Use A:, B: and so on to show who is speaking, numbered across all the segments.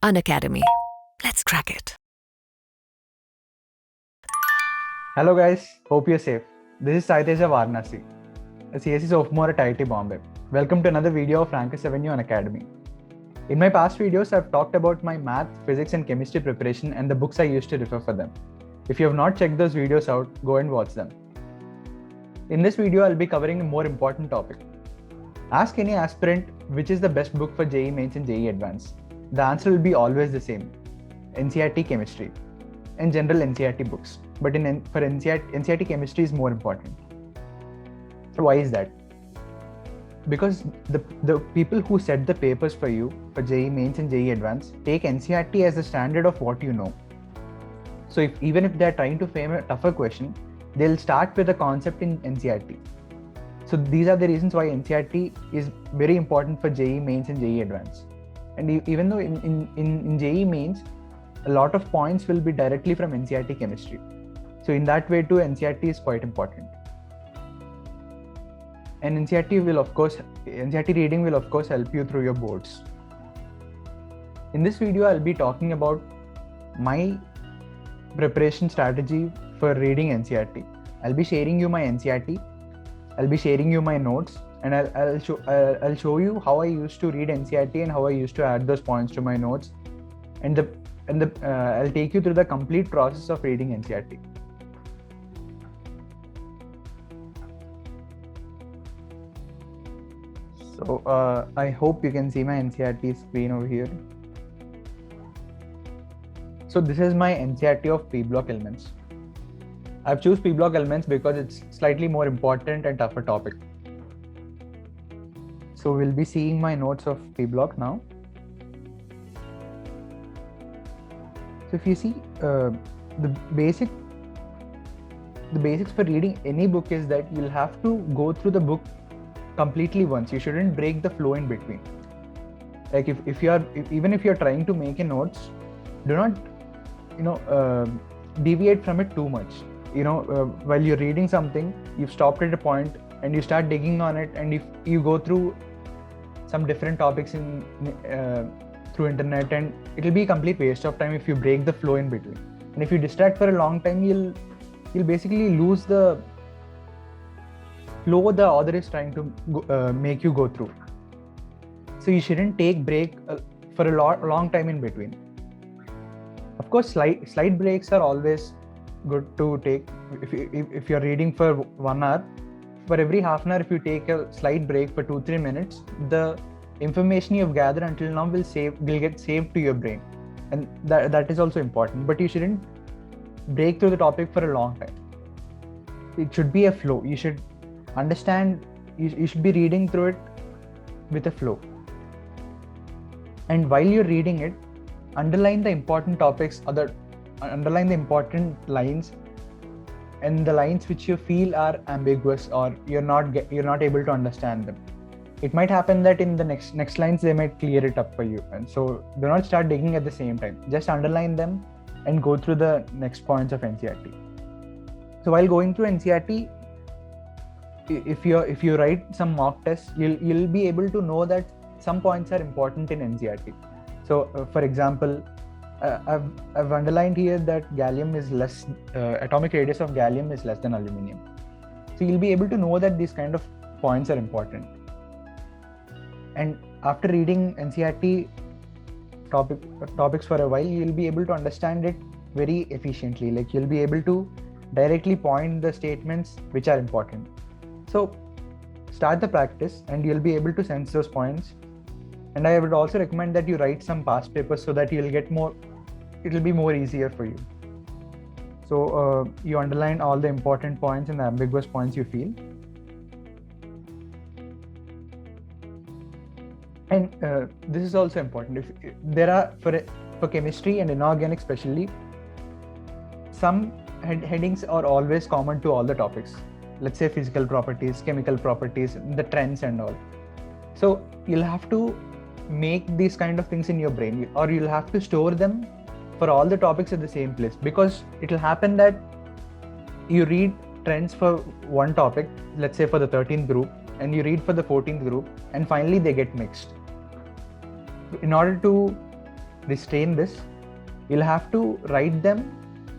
A: Unacademy. Let's crack it.
B: Hello guys, hope you're safe. This is Saiteja Varanasi, a CSE sophomore at IIT Bombay. Welcome to another video of Rankers Avenue Unacademy. In my past videos, I've talked about my math, physics and chemistry preparation and the books I used to refer for them. If you have not checked those videos out, go and watch them. In this video, I'll be covering a more important topic. Ask any aspirant which is the best book for JEE Mains and JEE Advanced. The answer will be always the same: NCERT Chemistry and general NCERT books. But for NCERT Chemistry is more important. So why is that? Because the people who set the papers for you for JEE Mains and JEE Advanced take NCERT as the standard of what you know. So even if they're trying to frame a tougher question, they'll start with a concept in NCERT. So these are the reasons why NCERT is very important for JEE Mains and JEE Advanced. And even though in JEE Mains, a lot of points will be directly from NCERT Chemistry. So in that way too, NCERT is quite important. And NCERT reading will of course help you through your boards. In this video, I'll be talking about my preparation strategy for reading NCERT. I'll be sharing you my NCERT. I'll be sharing you my notes, and I'll show you how I used to read NCERT and how I used to add those points to my notes, and I'll take you through the complete process of reading NCERT. So I hope you can see my NCERT screen over here. So this is my NCERT of P block elements. I've chosen P block elements because it's slightly more important and tougher topic. So we'll be seeing my notes of P block now. So if you see, the basics for reading any book is that you'll have to go through the book completely once. You shouldn't break the flow in between. Like even if you're trying to make a notes, do not deviate from it too much. While you're reading something, you've stopped at a point and you start digging on it, and if you go through some different topics through internet, and it'll be a complete waste of time if you break the flow in between. And if you distract for a long time, you'll basically lose the flow the author is trying to make you go through. So you shouldn't take break for a long time in between. Of course, slight breaks are always good to take. If you're reading for 1 hour, for every half an hour, if you take a slight break for 2-3 minutes, the information you've gathered until now will get saved to your brain, and that is also important. But you shouldn't break through the topic for a long time. It should be a flow. You should understand. You should be reading through it with a flow. And while you're reading it, underline the important topics, underline the important lines, and the lines which you feel are ambiguous or you're not able to understand them. It might happen that in the next lines they might clear it up for you, and so do not start digging at the same time. Just underline them and go through the next points of NCERT. So while going through NCERT, if you write some mock tests, you'll be able to know that some points are important in NCERT. So for example, I've underlined here that gallium is less, atomic radius of gallium is less than aluminium. So you'll be able to know that these kind of points are important. And after reading NCERT topics for a while, you'll be able to understand it very efficiently. Like you'll be able to directly point the statements which are important. So start the practice and you'll be able to sense those points. And I would also recommend that you write some past papers so that it'll be more easier for you. So you underline all the important points and the ambiguous points you feel. And this is also important. If there are, for chemistry and inorganic especially, some headings are always common to all the topics. Let's say physical properties, chemical properties, the trends and all. So you'll have to make these kind of things in your brain, or you'll have to store them for all the topics at the same place, because it'll happen that you read trends for one topic, let's say for the 13th group, and you read for the 14th group, and finally they get mixed. In order to restrain this, you'll have to write them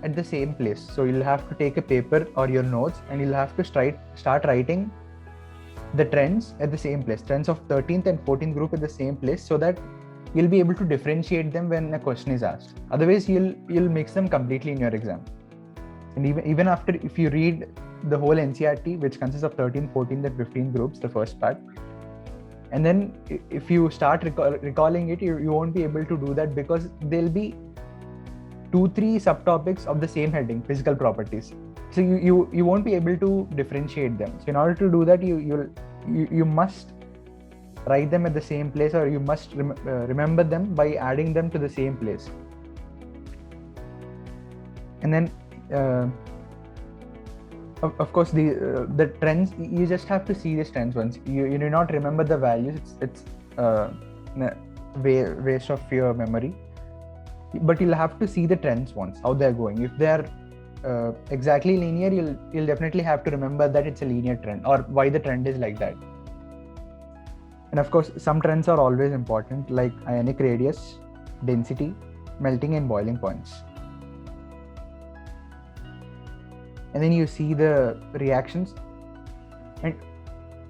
B: at the same place. So you'll have to take a paper or your notes and you'll have to start writing the trends at the same place, trends of 13th and 14th group at the same place, so that you'll be able to differentiate them when a question is asked. Otherwise, you'll mix them completely in your exam. And even after, if you read the whole NCERT, which consists of 13th, 14th, and 15th groups, the first part, and then if you start recalling it, you won't be able to do that, because there'll be 2-3 subtopics of the same heading, physical properties. So you won't be able to differentiate them. So in order to do that, you must write them at the same place, or you must remember them by adding them to the same place. And then of course the trends, you just have to see these trends once. You do not remember the values. It's waste of your memory, but you'll have to see the trends once, how they're going. If they're exactly linear, you'll definitely have to remember that it's a linear trend, or why the trend is like that. And of course, some trends are always important, like ionic radius, density, melting and boiling points. And then you see the reactions, and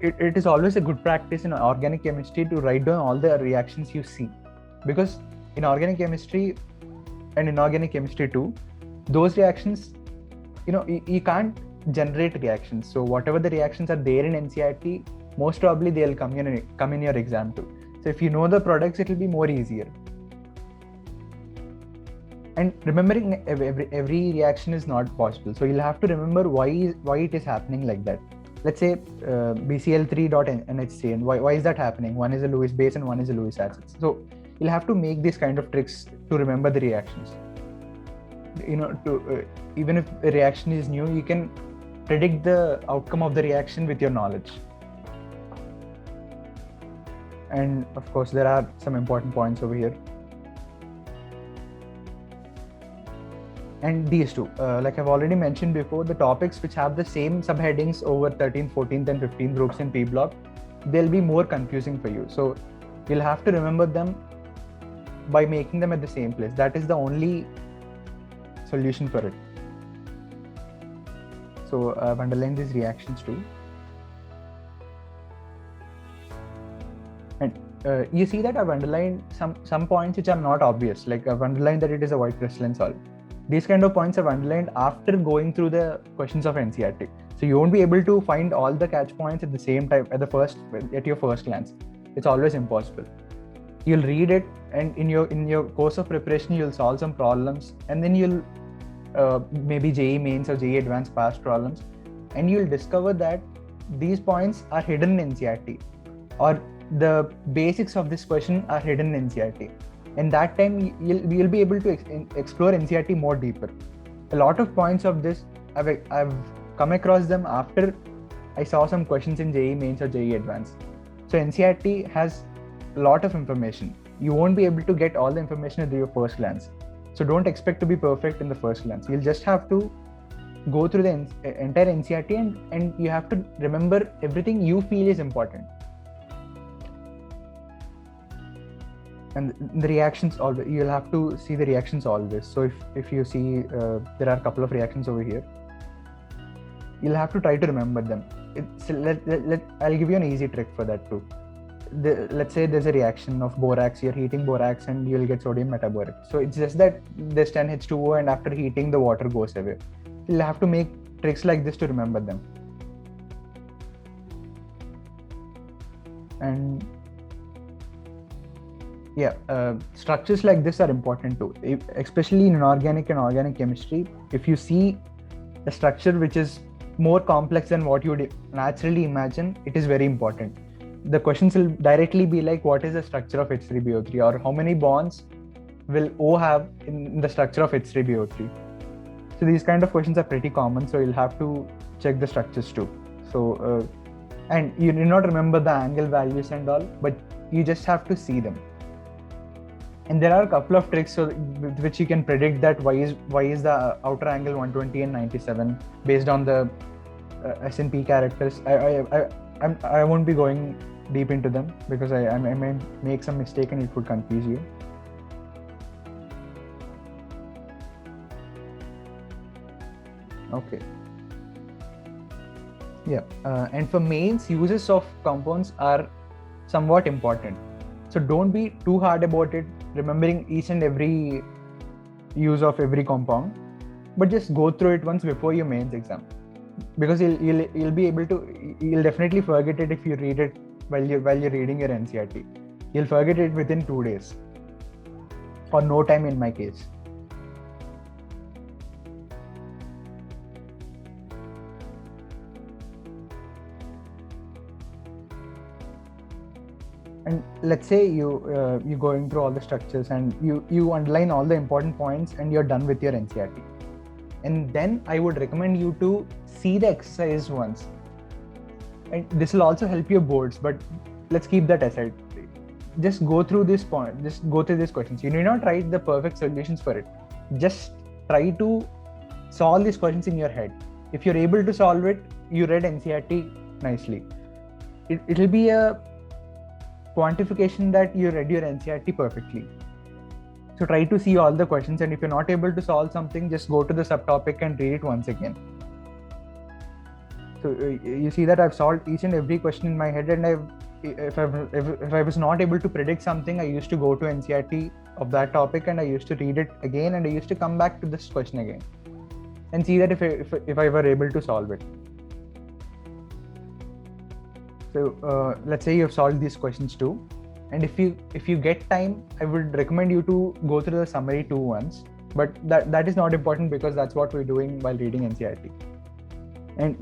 B: it is always a good practice in organic chemistry to write down all the reactions you see, because in organic chemistry and inorganic chemistry too, those reactions, you can't generate reactions. So whatever the reactions are there in NCERT, most probably they'll come in your exam too. So if you know the products, it will be more easier. And remembering every reaction is not possible. So you'll have to remember why it is happening like that. Let's say BCl3.NH3, and why is that happening? One is a Lewis base and one is a Lewis acid. So you'll have to make these kind of tricks to remember the reactions. Even if a reaction is new, you can predict the outcome of the reaction with your knowledge. And of course, there are some important points over here. And these two, like I've already mentioned before, the topics which have the same subheadings over 13th, 14th, and 15th groups in P block, they'll be more confusing for you. So you'll have to remember them by making them at the same place. That is the only solution for it. So I've underlined these reactions too. And you see that I've underlined some points which are not obvious. Like I've underlined that it is a white crystalline solid. These kind of points I've underlined after going through the questions of NCERT. So you won't be able to find all the catch points at the same time at your first glance. It's always impossible. You'll read it, and in your course of preparation, you'll solve some problems, and then you'll maybe JEE mains or JEE advanced past problems, and you'll discover that these points are hidden in NCERT, or the basics of this question are hidden in NCERT. And that time you'll be able to explore NCERT more deeper. A lot of points of this I've come across them after I saw some questions in JEE mains or JEE advanced. So NCERT has a lot of information. You won't be able to get all the information at your first glance. So don't expect to be perfect in the first glance. You'll just have to go through the entire NCERT, and you have to remember everything you feel is important. And the reactions, always, you'll have to see the reactions always. So if you see there are a couple of reactions over here, you'll have to try to remember them. I'll give you an easy trick for that too. Let's say there's a reaction of borax. You're heating borax and you'll get sodium metaboric. So it's just that there's 10H2O, and after heating the water goes away. You'll have to make tricks like this to remember them. And structures like this are important too, especially in inorganic and organic chemistry. If you see a structure which is more complex than what you would naturally imagine, it is very important. The questions will directly be like, what is the structure of H3BO3, or how many bonds will O have in the structure of H3BO3. So these kind of questions are pretty common, so you'll have to check the structures too. So and you do not remember the angle values and all, but you just have to see them. And there are a couple of tricks with which you can predict that why is the outer angle 120 and 97 based on the S&P characters. I won't be going deep into them because I may make some mistake and it could confuse you. Okay. Yeah. And for mains, uses of compounds are somewhat important. So don't be too hard about it, remembering each and every use of every compound, but just go through it once before your mains exam, because you'll be able to, you'll definitely forget it if you read it while you're reading your NCERT. You'll forget it within 2 days, or no time in my case. And let's say you're going through all the structures and you underline all the important points and you're done with your NCERT. And then I would recommend you to see the exercise once. And this will also help your boards, but let's keep that aside. Just go through this point, just go through these questions. You need not write the perfect solutions for it. Just try to solve these questions in your head. If you're able to solve it, you read NCERT nicely. It'll be a quantification that you read your NCERT perfectly. So try to see all the questions, and if you're not able to solve something, just go to the subtopic and read it once again. So you see that I've solved each and every question in my head, and if I was not able to predict something, I used to go to NCERT of that topic and I used to read it again, and I used to come back to this question again and see that if I were able to solve it. So let's say you've solved these questions too, and if you get time, I would recommend you to go through the summary too once. But that is not important, because that's what we're doing while reading NCERT. And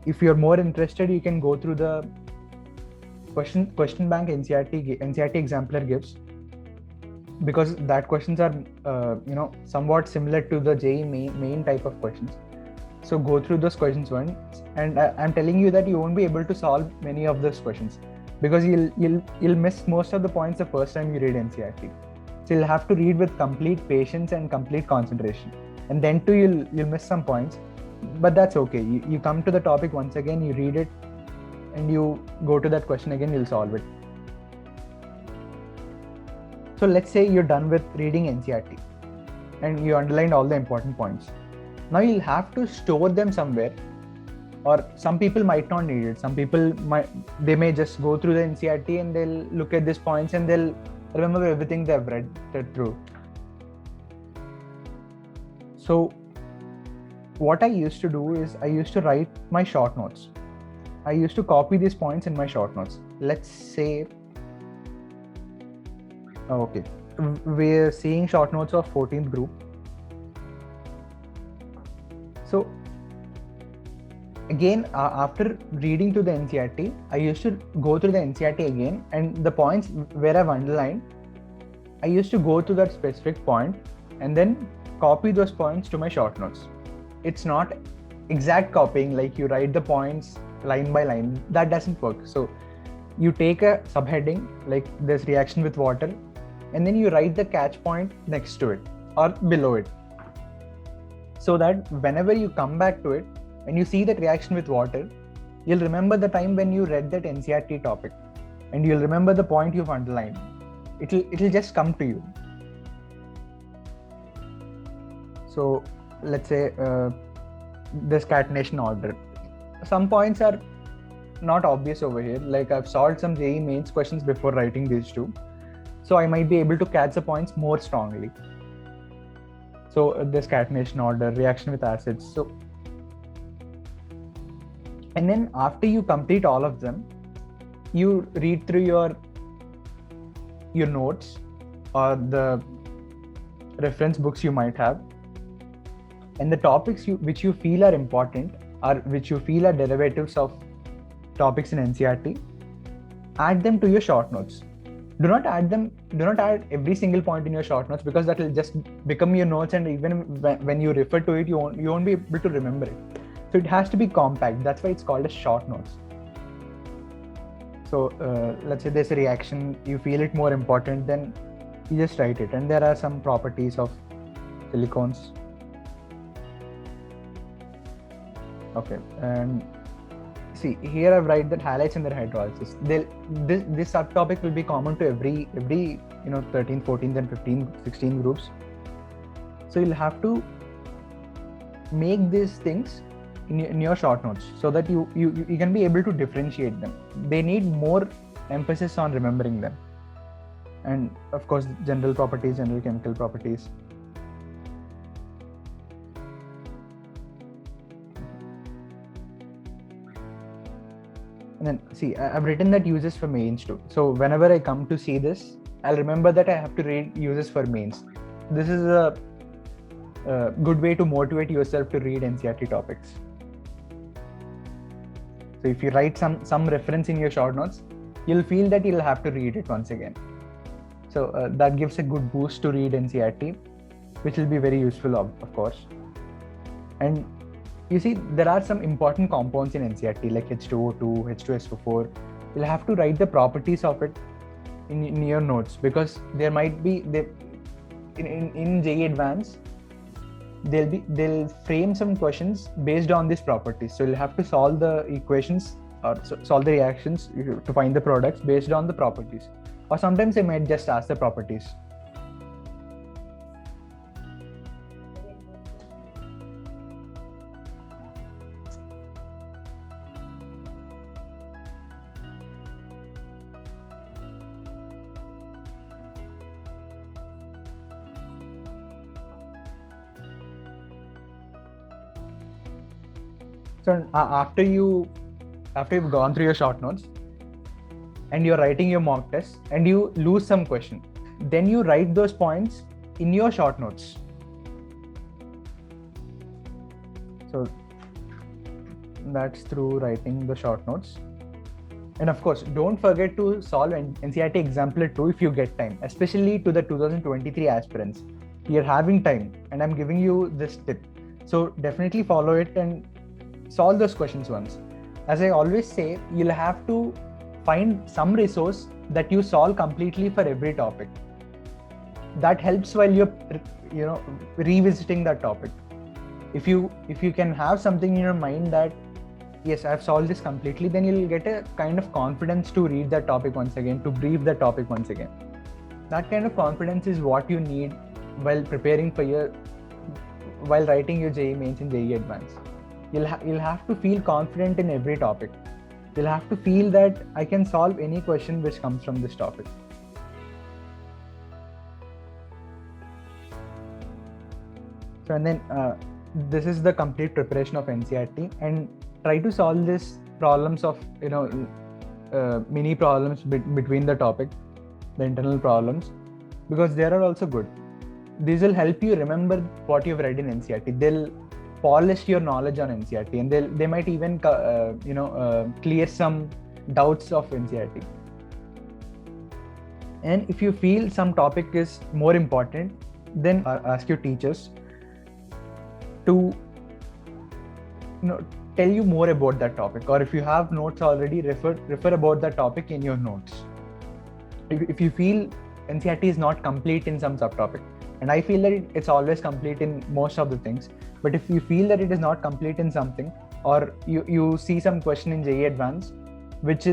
B: if you're more interested, you can go through the question bank NCERT exemplar gives, because that questions are somewhat similar to the JEE main type of questions. So go through those questions once, and I'm telling you that you won't be able to solve many of those questions, because you'll miss most of the points the first time you read NCERT. So you'll have to read with complete patience and complete concentration, and then too you'll miss some points, but that's okay. You come to the topic once again, you read it, and you go to that question again, you'll solve it. So let's say you're done with reading NCERT and you underlined all the important points. Now you'll have to store them somewhere, or some people might not need it. Some people they may just go through the NCERT and they'll look at these points and they'll remember everything they've read through. So what I used to do is I used to write my short notes. I used to copy these points in my short notes. Let's say, okay, we're seeing short notes of 14th group. So again, after reading to the NCERT, I used to go through the NCERT again, and the points where I've underlined, I used to go to that specific point and then copy those points to my short notes. It's not exact copying, like you write the points line by line. That doesn't work. So you take a subheading, like there's reaction with water, and then you write the catch point next to it or below it, so that whenever you come back to it and you see that reaction with water, you'll remember the time when you read that NCERT topic, and you'll remember the point you've underlined. It'll just come to you. So let's say this catenation order. Some points are not obvious over here. Like I've solved some JEE mains questions before writing these two, so I might be able to catch the points more strongly. So this catenation order, reaction with acids. So, and then after you complete all of them, you read through your notes or the reference books you might have, and the topics which you feel are important, or which you feel are derivatives of topics in NCERT, add them to your short notes. Do not add every single point in your short notes, because that will just become your notes, and even when you refer to it, you won't be able to remember it. So it has to be compact. That's why it's called as short notes. So let's say there's a reaction, you feel it more important, then you just write it. And there are some properties of silicones. Okay, and see here I've write that halides and their hydrolysis. This subtopic will be common to every 13th, 14th and 15th, 16th groups. So you'll have to make these things in your short notes so that you can be able to differentiate them. They need more emphasis on remembering them. And of course, general properties, general chemical properties. And then see, I've written that uses for mains too. So whenever I come to see this, I'll remember that I have to read uses for mains. This is a good way to motivate yourself to read NCERT topics. So if you write some reference in your short notes, you'll feel that you'll have to read it once again. So that gives a good boost to read NCERT, which will be very useful, of course. And you see, there are some important compounds in NCERT like H2O2, H2SO4. You'll have to write the properties of it in your notes, because there might be in JEE Advanced, they'll frame some questions based on these properties. So you'll have to solve the equations or solve the reactions to find the products based on the properties. Or sometimes they might just ask the properties. So after you've gone through your short notes and you're writing your mock test and you lose some question, then you write those points in your short notes. So that's through writing the short notes. And of course, don't forget to solve NCERT Example 2 if you get time, especially to the 2023 aspirants. You're having time and I'm giving you this tip. So definitely follow it and solve those questions once. As I always say, you'll have to find some resource that you solve completely for every topic. That helps while you're revisiting that topic. If you can have something in your mind that yes, I've solved this completely, then you'll get a kind of confidence to read that topic once again, to brief the topic once again. That kind of confidence is what you need while preparing for while writing your JEE Mains and JEE Advanced. You'll have to feel confident in every topic. You'll have to feel that I can solve any question which comes from this topic. So and then this is the complete preparation of NCERT, and try to solve these problems of mini problems between the topic, the internal problems, because they are also good. These will help you remember what you've read in NCERT. They'll polish your knowledge on NCERT, and they might even clear some doubts of NCERT. And if you feel some topic is more important, then ask your teachers to tell you more about that topic, or if you have notes already, refer about that topic in your notes. If you feel NCERT is not complete in some subtopic, and I feel that it's always complete in most of the things, but if you feel that it is not complete in something, or you see some question in JEE Advanced which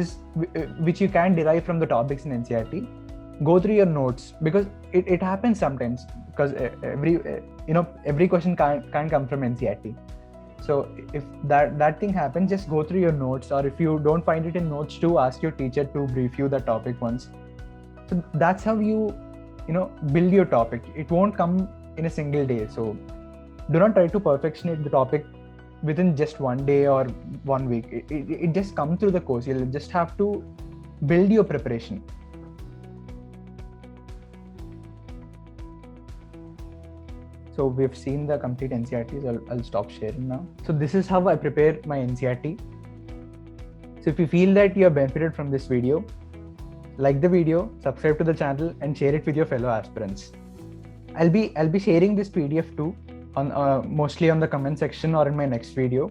B: you can derive from the topics in NCERT, go through your notes, because it happens sometimes, because every question can't come from NCERT. So if that thing happens, just go through your notes, or if you don't find it in notes too, ask your teacher to brief you the topic once. So that's how you build your topic. It won't come in a single day. So do not try to perfectionate the topic within just one day or 1 week. It just comes through the course. You'll just have to build your preparation. So we've seen the complete NCERTs. I'll stop sharing now. So this is how I prepare my NCERT. So if you feel that you have benefited from this video, like the video, subscribe to the channel, and share it with your fellow aspirants. I'll be sharing this PDF too, mostly on the comment section or in my next video.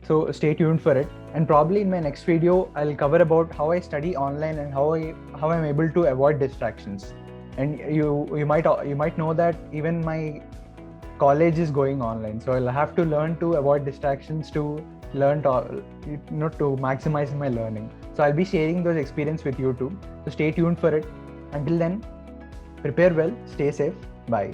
B: So stay tuned for it. And probably in my next video, I'll cover about how I study online and how I'm able to avoid distractions. And you might know that even my college is going online, so I'll have to learn to avoid distractions to maximize my learning. So I'll be sharing those experiences with you too. So stay tuned for it. Until then, prepare well, stay safe, bye.